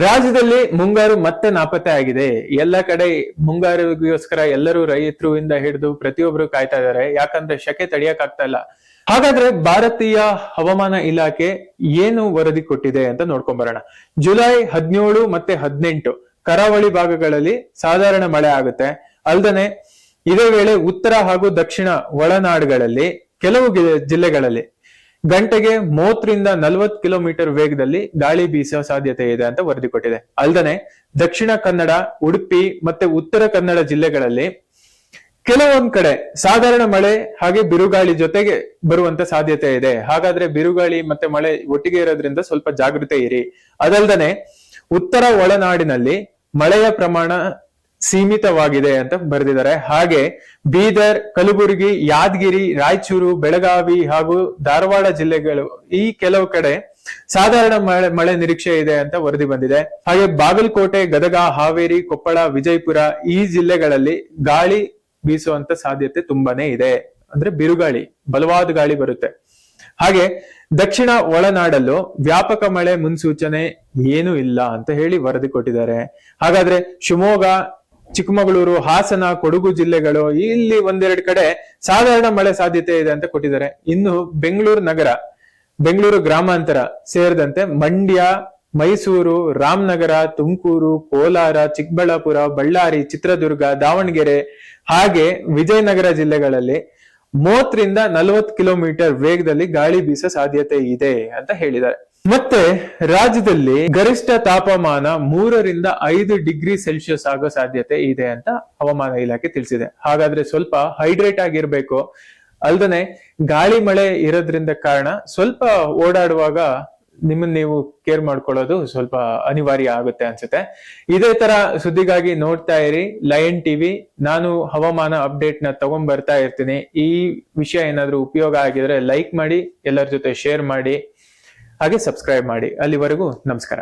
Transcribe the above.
ರಾಜ್ಯದಲ್ಲಿ ಮುಂಗಾರು ಮತ್ತೆ ನಾಪತ್ತೆ ಆಗಿದೆ. ಎಲ್ಲ ಕಡೆ ಮುಂಗಾರಿಗೋಸ್ಕರ ಎಲ್ಲರೂ ರೈತರು ಇಂದ ಹಿಡಿದು ಪ್ರತಿಯೊಬ್ರು ಕಾಯ್ತಾ ಇದಾರೆ. ಯಾಕಂದ್ರೆ ಶಕೆ ತಡೆಯಕ್ ಆಗ್ತಾ ಇಲ್ಲ. ಹಾಗಾದ್ರೆ ಭಾರತೀಯ ಹವಾಮಾನ ಇಲಾಖೆ ಏನು ವರದಿ ಕೊಟ್ಟಿದೆ ಅಂತ ನೋಡ್ಕೊಂಡ್ ಬರೋಣ. ಜುಲೈ 17 ಮತ್ತೆ 18 ಕರಾವಳಿ ಭಾಗಗಳಲ್ಲಿ ಸಾಧಾರಣ ಮಳೆ ಆಗುತ್ತೆ. ಅಲ್ದನೆ ಇದೇ ವೇಳೆ ಉತ್ತರ ಹಾಗೂ ದಕ್ಷಿಣ ಒಳನಾಡುಗಳಲ್ಲಿ ಕೆಲವು ಜಿಲ್ಲೆಗಳಲ್ಲಿ ಗಂಟೆಗೆ 30ರಿಂದ 40 ಕಿಲೋಮೀಟರ್ ವೇಗದಲ್ಲಿ ಗಾಳಿ ಬೀಸುವ ಸಾಧ್ಯತೆ ಇದೆ ಅಂತ ವರದಿ ಕೊಟ್ಟಿದೆ. ಅಲ್ಲದೆ ದಕ್ಷಿಣ ಕನ್ನಡ, ಉಡುಪಿ ಮತ್ತೆ ಉತ್ತರ ಕನ್ನಡ ಜಿಲ್ಲೆಗಳಲ್ಲಿ ಕೆಲವೊಂದ್ ಕಡೆ ಸಾಧಾರಣ ಮಳೆ ಹಾಗೆ ಬಿರುಗಾಳಿ ಜೊತೆಗೆ ಬರುವಂತ ಸಾಧ್ಯತೆ ಇದೆ. ಹಾಗಾದ್ರೆ ಬಿರುಗಾಳಿ ಮತ್ತೆ ಮಳೆ ಒಟ್ಟಿಗೆ ಇರೋದ್ರಿಂದ ಸ್ವಲ್ಪ ಜಾಗೃತೆ ಇರಿ. ಅದಲ್ದನೆ ಉತ್ತರ ಒಳನಾಡಿನಲ್ಲಿ ಮಳೆಯ ಪ್ರಮಾಣ ಸೀಮಿತವಾಗಿದೆ ಅಂತ ಬರೆದಿದ್ದಾರೆ. ಹಾಗೆ ಬೀದರ್, ಕಲಬುರಗಿ, ಯಾದಗಿರಿ, ರಾಯಚೂರು, ಬೆಳಗಾವಿ ಹಾಗೂ ಧಾರವಾಡ ಜಿಲ್ಲೆಗಳು ಈ ಕೆಲವು ಕಡೆ ಸಾಧಾರಣ ಮಳೆ ನಿರೀಕ್ಷೆ ಇದೆ ಅಂತ ವರದಿ ಬಂದಿದೆ. ಹಾಗೆ ಬಾಗಲಕೋಟೆ, ಗದಗ, ಹಾವೇರಿ, ಕೊಪ್ಪಳ, ವಿಜಯಪುರ ಈ ಜಿಲ್ಲೆಗಳಲ್ಲಿ ಗಾಳಿ ಬೀಸುವಂತ ಸಾಧ್ಯತೆ ತುಂಬಾನೇ ಇದೆ. ಅಂದ್ರೆ ಬಿರುಗಾಳಿ, ಬಲವಾದ ಗಾಳಿ ಬರುತ್ತೆ. ಹಾಗೆ ದಕ್ಷಿಣ ಒಳನಾಡಲ್ಲೂ ವ್ಯಾಪಕ ಮಳೆ ಮುನ್ಸೂಚನೆ ಏನೂ ಇಲ್ಲ ಅಂತ ಹೇಳಿ ವರದಿ ಕೊಟ್ಟಿದ್ದಾರೆ. ಹಾಗಾದ್ರೆ ಶಿವಮೊಗ್ಗ, ಚಿಕ್ಕಮಗಳೂರು, ಹಾಸನ, ಕೊಡಗು ಜಿಲ್ಲೆಗಳು ಇಲ್ಲಿ ಒಂದೆರಡು ಕಡೆ ಸಾಧಾರಣ ಮಳೆ ಸಾಧ್ಯತೆ ಇದೆ ಅಂತ ಕೊಟ್ಟಿದ್ದಾರೆ. ಇನ್ನು ಬೆಂಗಳೂರು ನಗರ, ಬೆಂಗಳೂರು ಗ್ರಾಮಾಂತರ ಸೇರಿದಂತೆ ಮಂಡ್ಯ, ಮೈಸೂರು, ರಾಮನಗರ, ತುಮಕೂರು, ಕೋಲಾರ, ಚಿಕ್ಕಬಳ್ಳಾಪುರ, ಬಳ್ಳಾರಿ, ಚಿತ್ರದುರ್ಗ, ದಾವಣಗೆರೆ ಹಾಗೆ ವಿಜಯನಗರ ಜಿಲ್ಲೆಗಳಲ್ಲಿ 30ರಿಂದ 40 ಕಿಲೋಮೀಟರ್ ವೇಗದಲ್ಲಿ ಗಾಳಿ ಬೀಸೋ ಸಾಧ್ಯತೆ ಇದೆ ಅಂತ ಹೇಳಿದ್ದಾರೆ. ಮತ್ತೆ ರಾಜ್ಯದಲ್ಲಿ ಗರಿಷ್ಠ ತಾಪಮಾನ 3ರಿಂದ 5 ಡಿಗ್ರಿ ಸೆಲ್ಸಿಯಸ್ ಆಗೋ ಸಾಧ್ಯತೆ ಇದೆ ಅಂತ ಹವಾಮಾನ ಇಲಾಖೆ ತಿಳಿಸಿದೆ. ಹಾಗಾದ್ರೆ ಸ್ವಲ್ಪ ಹೈಡ್ರೇಟ್ ಆಗಿರ್ಬೇಕು. ಅಲ್ದನೆ ಗಾಳಿ ಮಳೆ ಇರೋದ್ರಿಂದ ಕಾರಣ ಸ್ವಲ್ಪ ಓಡಾಡುವಾಗ ನಿಮ್ಮನ್ನ ನೀವು ಕೇರ್ ಮಾಡ್ಕೊಳ್ಳೋದು ಸ್ವಲ್ಪ ಅನಿವಾರ್ಯ ಆಗುತ್ತೆ ಅನ್ಸುತ್ತೆ. ಇದೇ ತರ ಸುದ್ದಿಗಾಗಿ ನೋಡ್ತಾ ಇರಿ ಲಯನ್ ಟಿವಿ. ನಾನು ಹವಾಮಾನ ಅಪ್ಡೇಟ್ ನ ತಗೊಂಡ್ ಬರ್ತಾ ಇರ್ತೀನಿ. ಈ ವಿಷಯ ಏನಾದ್ರೂ ಉಪಯೋಗ ಆಗಿದ್ರೆ ಲೈಕ್ ಮಾಡಿ, ಎಲ್ಲರ ಜೊತೆ ಶೇರ್ ಮಾಡಿ, ಹಾಗೆ ಸಬ್ಸ್ಕ್ರೈಬ್ ಮಾಡಿ. ಅಲ್ಲಿವರೆಗೂ ನಮಸ್ಕಾರ.